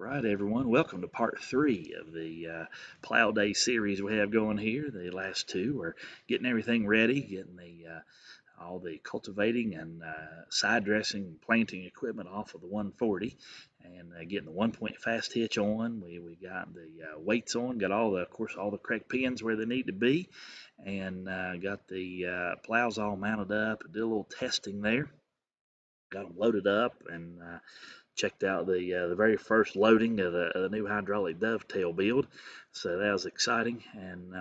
Right, everyone. Welcome to part 3 of the Plow Day series we have going here. The last two are getting everything ready, getting all the cultivating and side dressing and planting equipment off of the 140, and getting the 1-point fast hitch on. We got the weights on, got of course, all the correct pins where they need to be, and got the plows all mounted up. Did a little testing there. Got them loaded up and checked out the very first loading of the new hydraulic dovetail build, so that was exciting. And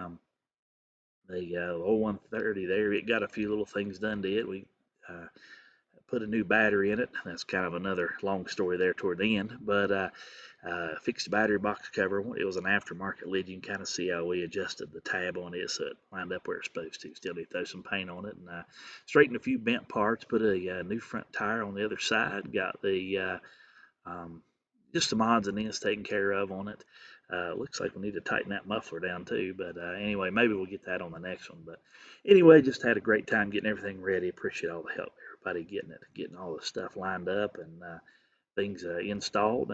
the old 130 there, it got a few little things done to it. We put a new battery in it. That's kind of another long story there toward the end, but fixed the battery box cover. It was an aftermarket lid. You can kind of see how we adjusted the tab on it so it lined up where it's supposed to. Still need to throw some paint on it, and straightened a few bent parts, put a new front tire on the other side, got the just some odds and ends taken care of on it. Looks like we need to tighten that muffler down too, but anyway, maybe we'll get that on the next one. But anyway, just had a great time getting everything ready. Appreciate all the help, everybody getting all the stuff lined up and things installed.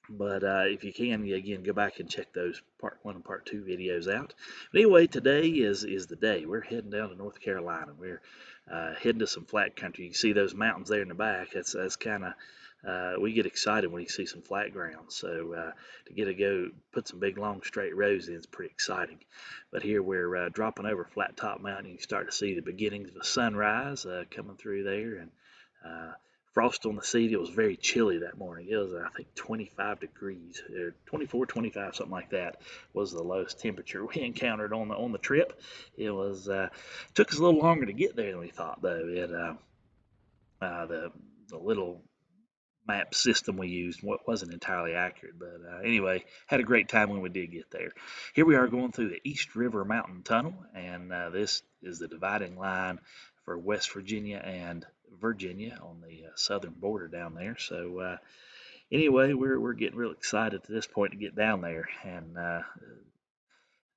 But if you can, again, go back and check those part 1 and part 2 videos out. But anyway, today is the day. We're heading down to North Carolina. We're heading to some flat country. You can see those mountains there in the back. That's kind of we get excited when you see some flat ground. So to get to go put some big long straight rows in is pretty exciting. But here we're dropping over Flat Top Mountain. You can start to see the beginnings of a sunrise coming through there, and frost on the seat. It was very chilly that morning. It was, I think, 25 degrees, or 24, 25, something like that was the lowest temperature we encountered on the trip. It was took us a little longer to get there than we thought, though. The little map system we used wasn't entirely accurate, but anyway, had a great time when we did get there. Here we are going through the East River Mountain Tunnel, and this is the dividing line for West Virginia and Virginia on the southern border down there. So anyway, we're getting real excited to this point to get down there, and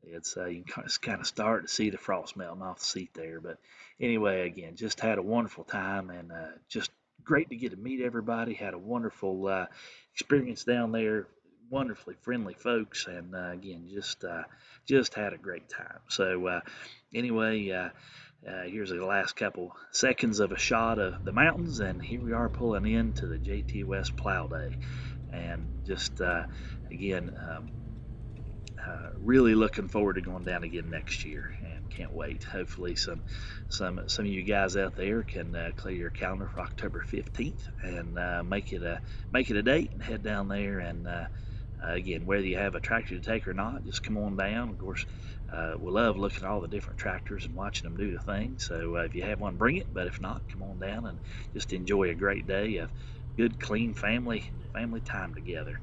it's you can kind of start to see the frost melting off the seat there. But anyway, again, just had a wonderful time, and just great to get to meet everybody. Had a wonderful experience down there. Wonderfully friendly folks, and again, just had a great time. So anyway, here's the last couple seconds of a shot of the mountains, and here we are pulling into the Jtwes Plow Day, and just again, really looking forward to going down again next year, and can't wait. Hopefully some of you guys out there can clear your calendar for October 15th and make it a date and head down there. And again, whether you have a tractor to take or not, just come on down. Of course, we love looking at all the different tractors and watching them do the thing. So if you have one, bring it. But if not, come on down and just enjoy a great day of good, clean family time together.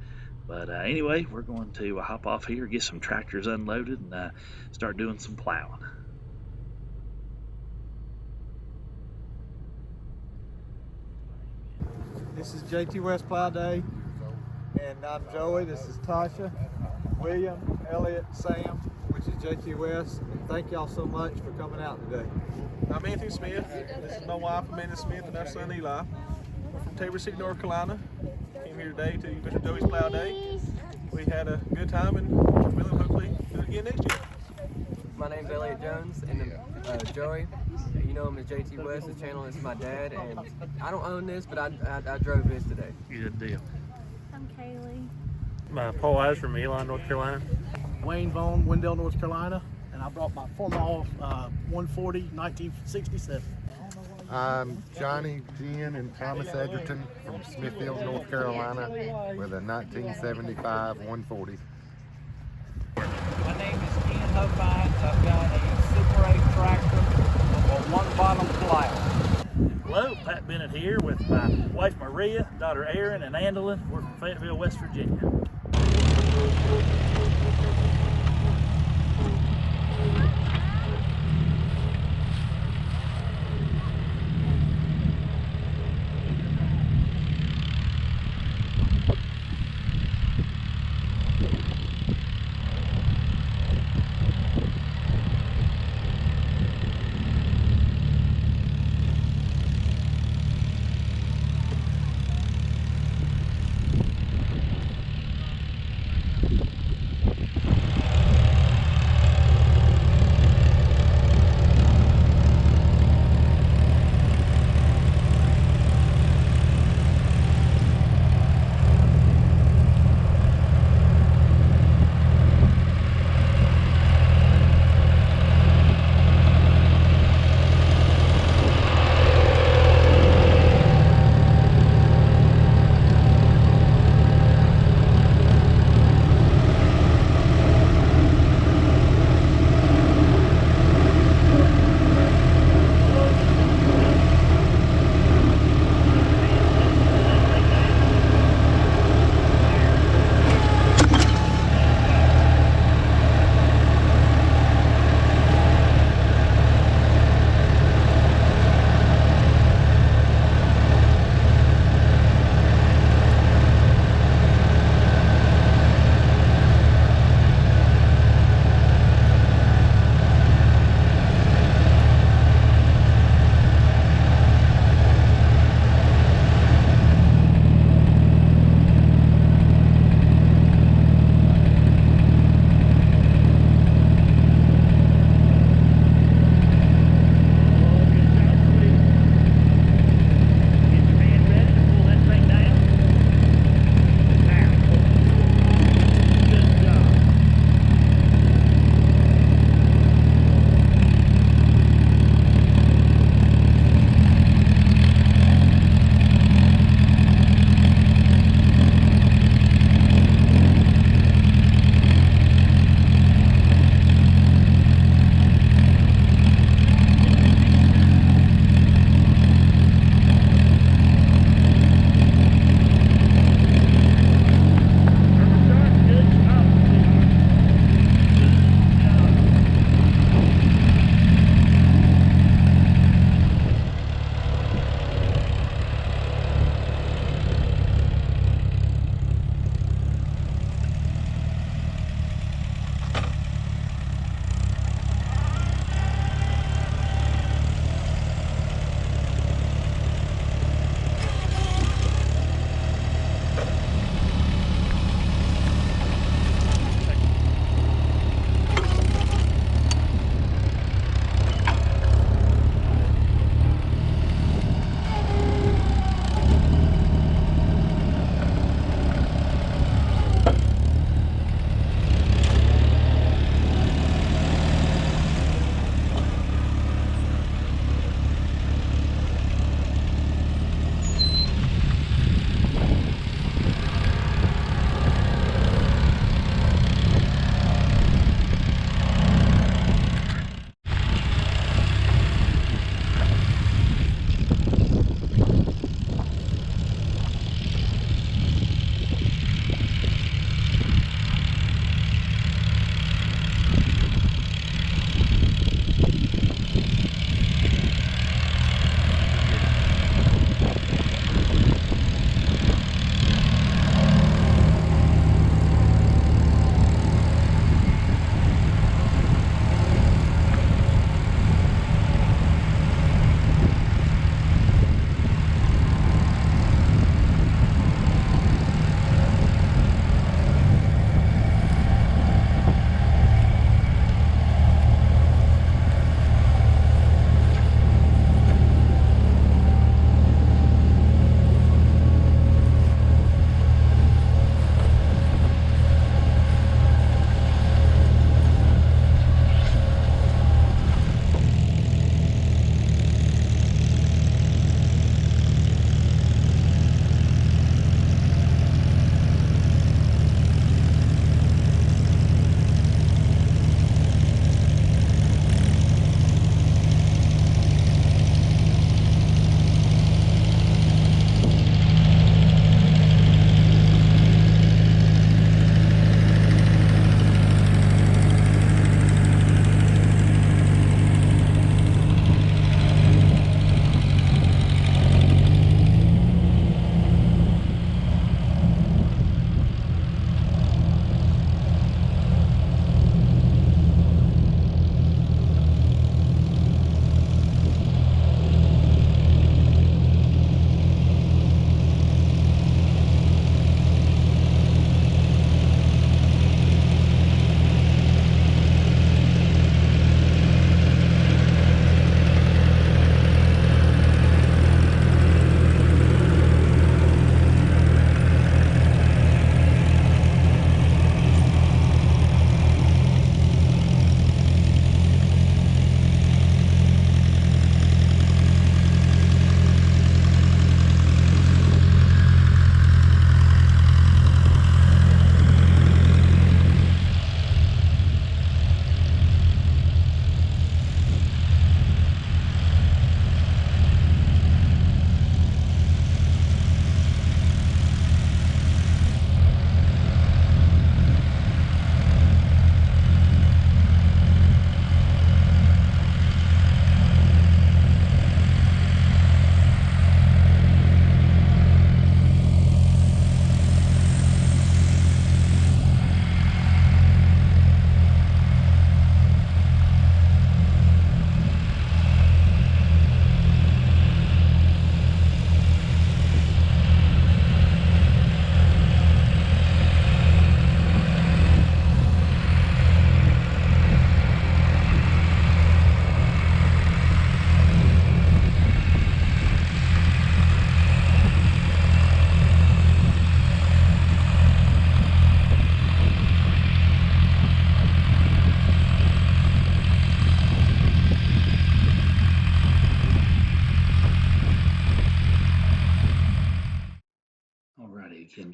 But anyway, we're going to hop off here, get some tractors unloaded, and start doing some plowing. This is Jtwes Plow Day, and I'm Joey. This is Tasha, William, Elliot, Sam, which is Jtwes, and thank y'all so much for coming out today. I'm Anthony Smith. This is my wife, Amanda Smith, and our son Eli. We're from Tabor City, North Carolina. Came here today to Mr. Jtwes Plow Day. We had a good time, and we'll hopefully do it again next year. My name's Elliot Jones, and Joey, you know him as Jtwes. His channel is my dad, and I don't own this, but I drove this today. Good deal. I'm Kaylee. Paul Wise from Elon, North Carolina. Wayne Vaughn, Wendell, North Carolina, and I brought my Farmall 140 1967. I'm Johnny Ginn and Thomas Edgerton from Smithfield, North Carolina, with a 1975 140. My name is Ken Huffines. I've got a Super 8 tractor with a one-bottom plow. Hello, Pat Bennett here with my wife Maria, daughter Erin, and Andalyn. We're from Fayetteville, West Virginia.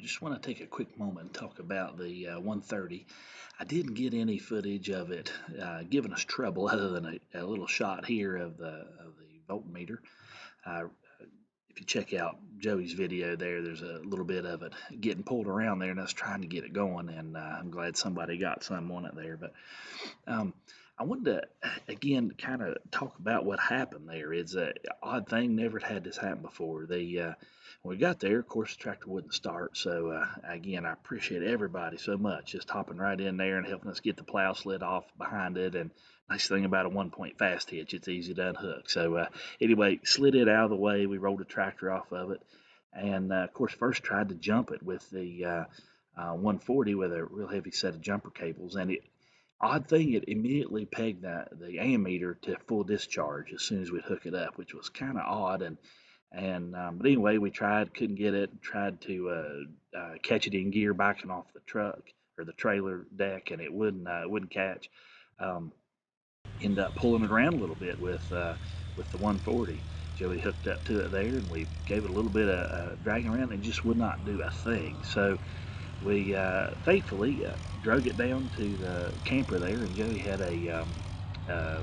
just want to take a quick moment and talk about the 130. I didn't get any footage of it giving us trouble other than a little shot here of the voltmeter. If you check out Joey's video there's a little bit of it getting pulled around there and us trying to get it going, and I'm glad somebody got some on it there. But I wanted to, again, kind of talk about what happened there. It's an odd thing, never had this happen before. When we got there, of course, the tractor wouldn't start. So, again, I appreciate everybody so much, just hopping right in there and helping us get the plow slid off behind it. And nice thing about a 1-point fast hitch, it's easy to unhook. So, anyway, slid it out of the way. We rolled the tractor off of it. And, of course, first tried to jump it with the 140 with a real heavy set of jumper cables. And odd thing, it immediately pegged the ammeter to full discharge as soon as we hook it up, which was kind of odd. But anyway, we couldn't get it. Tried to catch it in gear, backing off the truck or the trailer deck, and it wouldn't catch. Ended up pulling it around a little bit with the 140. Joey hooked up to it there, and we gave it a little bit of dragging around, and it just would not do a thing. So we faithfully drug it down to the camper there, and Joey had a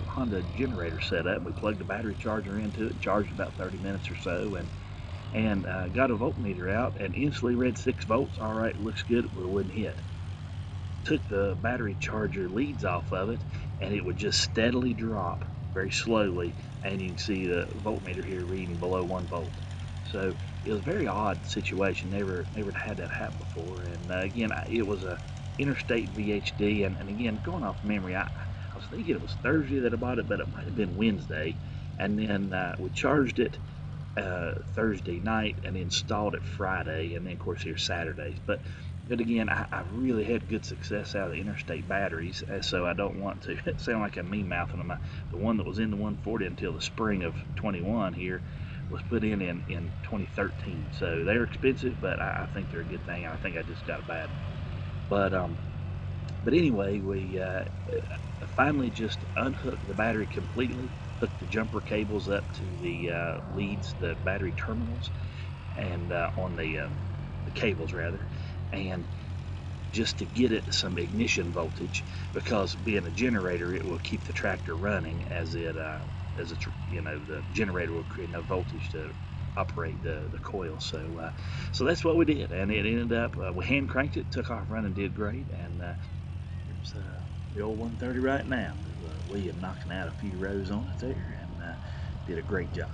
Honda generator set up. We plugged the battery charger into it, charged about 30 minutes or so, and got a voltmeter out and instantly read 6 volts. All right, looks good, but it wouldn't hit. Took the battery charger leads off of it, and it would just steadily drop very slowly, and you can see the voltmeter here reading below 1 volt. So it was a very odd situation. Never had that happen before. And again, it was a interstate VHD, and again, going off memory, I was thinking it was Thursday that I bought it, but it might have been Wednesday. And then we charged it Thursday night and installed it Friday, and then of course here's Saturdays. But again, I really had good success out of the interstate batteries, so I don't want to sound like I'm mean mouthing them. The one that was in the 140 until the spring of 21 here was put in 2013. So they're expensive, but I think they're a good thing. I think I just got a bad one. But anyway, we finally just unhooked the battery completely, hooked the jumper cables up to the leads, the battery terminals, and on the cables rather, and just to get it some ignition voltage, because being a generator, it will keep the tractor running as the generator will create enough voltage to operate the coil. So that's what we did, and it ended up we hand cranked it, took off running, did great, and here's the old 130 right now. William knocking out a few rows on it there, and did a great job.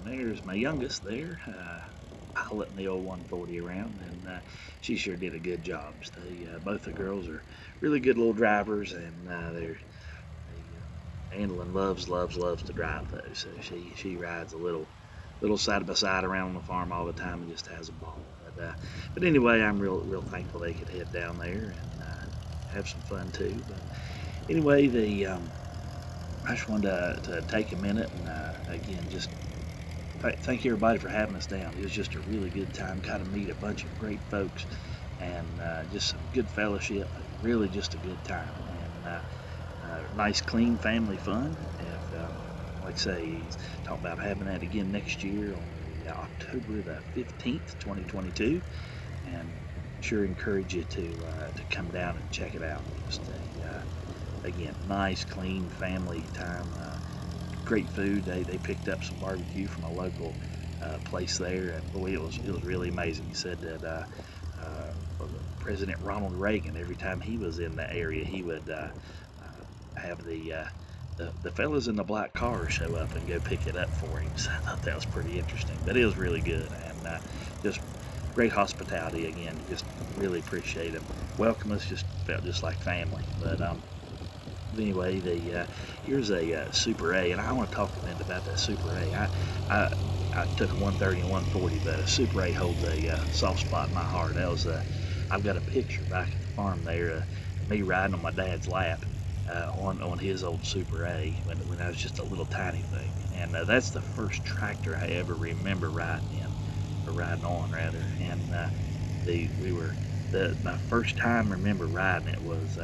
There's my youngest there, piloting the old 140 around, and she sure did a good job. Both the girls are really good little drivers, and Andolyn loves to drive those. So she rides a little side by side around on the farm all the time and just has a ball. But anyway, I'm real thankful they could head down there and have some fun too. But anyway, I just wanted to take a minute and again just thank everybody for having us down. It was just a really good time. Got to meet a bunch of great folks and just some good fellowship. Really just a good time. And nice, clean family fun. If, like I say, he's talking about having that again next year on October the 15th, 2022. And sure encourage you to come down and check it out. Just again, nice, clean family time. Great food. They picked up some barbecue from a local place there, and boy, it was really amazing. He said that President Ronald Reagan, every time he was in the area, he would have the fellas in the black car show up and go pick it up for him. So I thought that was pretty interesting. But it was really good, and just great hospitality again. Just really appreciate them. Welcome us, just felt just like family. But anyway, here's a Super A, and I want to talk a minute about that Super A. I took a 130 and 140, but a Super A holds a soft spot in my heart. That was I've got a picture back at the farm there, me riding on my dad's lap on his old Super A when I was just a little tiny thing, and that's the first tractor I ever remember riding in, or riding on rather, and the my first time I remember riding it was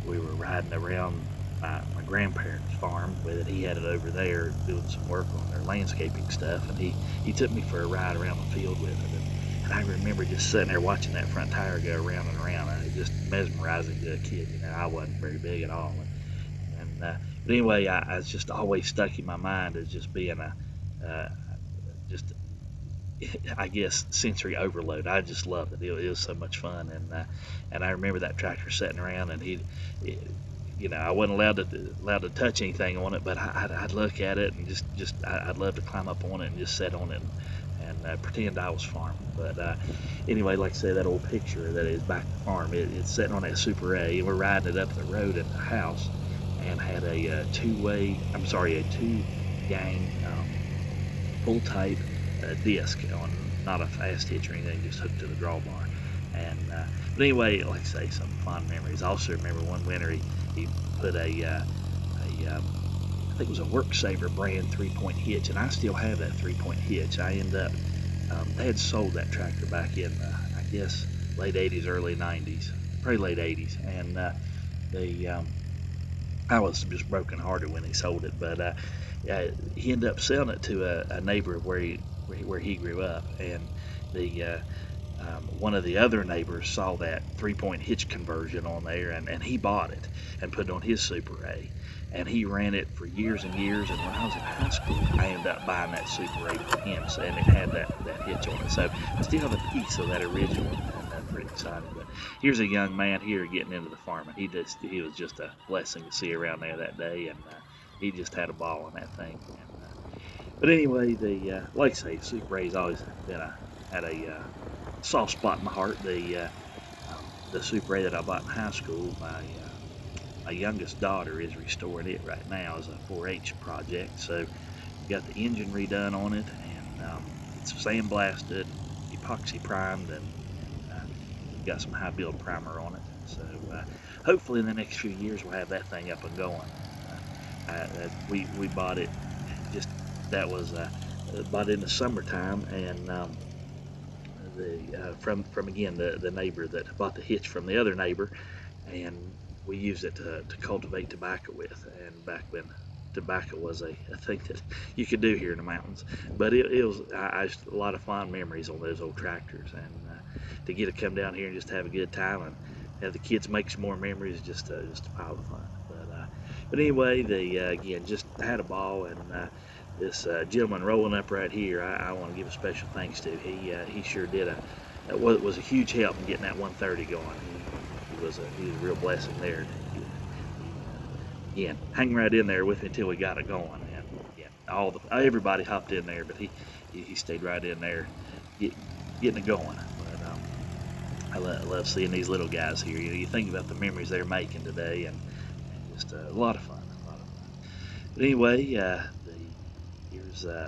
we were riding around my grandparents' farm with it. He had it over there doing some work on their landscaping stuff, and he took me for a ride around the field with it. And I remember just sitting there watching that front tire go around and around. It just mesmerizing to a kid. I wasn't very big at all. But anyway, I was just always stuck in my mind as just being just I guess sensory overload. I just loved it. It was so much fun, and I remember that tractor sitting around, and I wasn't allowed to touch anything on it, but I'd look at it and I'd love to climb up on it and just sit on it and pretend I was farming. But anyway, like I said, that old picture that is back to farm, it's sitting on that Super A, and we're riding it up the road at the house, and had a two-gang full type disc on, not a fast hitch or anything, just hooked to the drawbar. But anyway, like I say, some fond memories. I also remember one winter he put I think it was a Worksaver brand 3-point hitch, and I still have that 3-point hitch. I end up they had sold that tractor back in I guess late 80s, early 90s, probably late 80s, and I was just brokenhearted when he sold it, but he ended up selling it to a neighbor where he grew up, and the one of the other neighbors saw that 3-point hitch conversion on there, and he bought it and put it on his Super A, and he ran it for years and years. And when I was in high school, I ended up buying that Super A for him, and it had that hitch on it. So I still have a piece of that original, and I'm pretty excited. But here's a young man here getting into the farming. He was just a blessing to see around there that day, and he just had a ball on that thing. But anyway, like I say, Super A's always had a soft spot in my heart. The Super A that I bought in high school, my youngest daughter is restoring it right now as a 4-H project. So we got the engine redone on it, and it's sandblasted, epoxy primed, and got some high build primer on it. So hopefully in the next few years we'll have that thing up and going. We bought it just bought it in the summertime, and from again the neighbor that bought the hitch from the other neighbor, and we used it to cultivate tobacco with. And back when tobacco was a thing that you could do here in the mountains, but it was a lot of fond memories on those old tractors, and to get to come down here and just have a good time and have the kids make some more memories, just a pile of fun. But anyway, again, just had a ball, and this gentleman rolling up right here, I want to give a special thanks to. He sure did was a huge help in getting that 130 going. He was a real blessing there. Again, hang right in there with me until we got it going. And again, everybody hopped in there, but he stayed right in there, getting it going. But I love seeing these little guys here. You think about the memories they're making today, and just a lot of fun. But anyway,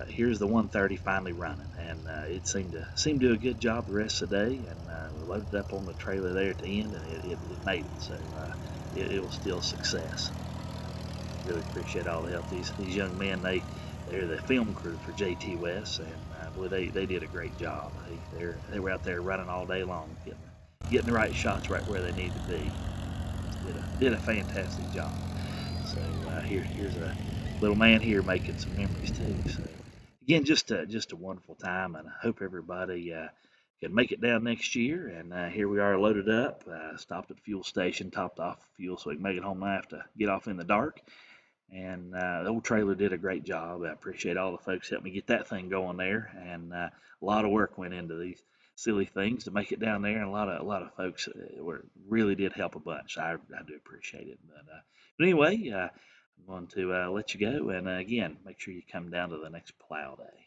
here's the 130 finally running, and it seemed to do a good job the rest of the day, and we loaded up on the trailer there at the end, and it made it. So it was still a success. Really appreciate all the help. These young men, they're the film crew for Jtwes, and boy, they did a great job. They were out there running all day long, getting the right shots right where they need to be. Did a fantastic job. So here's a little man here making some memories too. So again, just a wonderful time, and I hope everybody can make it down next year. And here we are loaded up, stopped at the fuel station, topped off fuel so we can make it home. I have to get off in the dark. And the old trailer did a great job. I appreciate all the folks helped me get that thing going there, and a lot of work went into these silly things to make it down there, and a lot of folks really did help a bunch. I do appreciate it. But anyway, I'm going to let you go, and again, make sure you come down to the next plow day.